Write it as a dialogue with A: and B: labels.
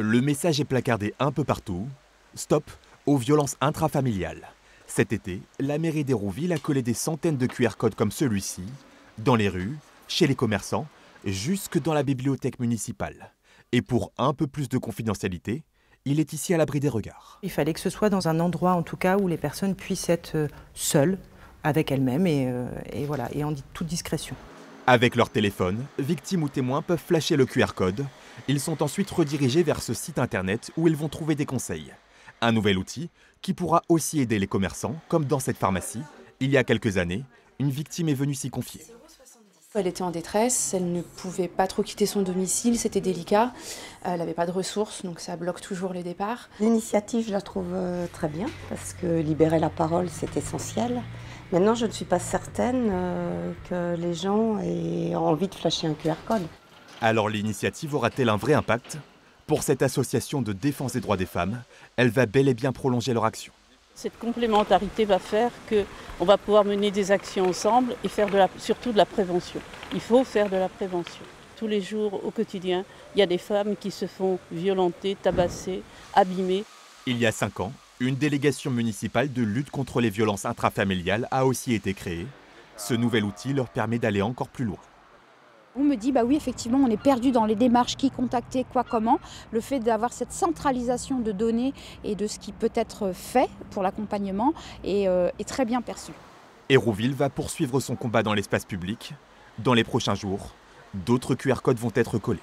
A: Le message est placardé un peu partout. Stop aux violences intrafamiliales. Cet été, la mairie d'Hérouville a collé des centaines de QR codes comme celui-ci, dans les rues, chez les commerçants, jusque dans la bibliothèque municipale. Et pour un peu plus de confidentialité, il est ici à l'abri des regards.
B: Il fallait que ce soit dans un endroit, en tout cas, où les personnes puissent être seules avec elles-mêmes et voilà, et en toute discrétion.
A: Avec leur téléphone, victimes ou témoins peuvent flasher le QR code. Ils sont ensuite redirigés vers ce site internet où ils vont trouver des conseils. Un nouvel outil qui pourra aussi aider les commerçants, comme dans cette pharmacie. Il y a quelques années, une victime est venue s'y confier.
C: Elle était en détresse, elle ne pouvait pas trop quitter son domicile, c'était délicat. Elle n'avait pas de ressources, donc ça bloque toujours les départs.
D: L'initiative, je la trouve très bien, parce que libérer la parole, c'est essentiel. Maintenant, je ne suis pas certaine que les gens aient envie de flasher un QR code.
A: Alors l'initiative aura-t-elle un vrai impact ? Pour cette association de défense des droits des femmes, elle va bel et bien prolonger leur action.
E: Cette complémentarité va faire qu'on va pouvoir mener des actions ensemble et faire surtout de la prévention. Il faut faire de la prévention. Tous les jours, au quotidien, il y a des femmes qui se font violenter, tabasser, abîmer.
A: Il y a 5 ans, une délégation municipale de lutte contre les violences intrafamiliales a aussi été créée. Ce nouvel outil leur permet d'aller encore plus loin.
F: On me dit, bah oui, effectivement, on est perdu dans les démarches, qui contacter, quoi, comment. Le fait d'avoir cette centralisation de données et de ce qui peut être fait pour l'accompagnement est très bien perçu.
A: Hérouville va poursuivre son combat dans l'espace public. Dans les prochains jours, d'autres QR codes vont être collés.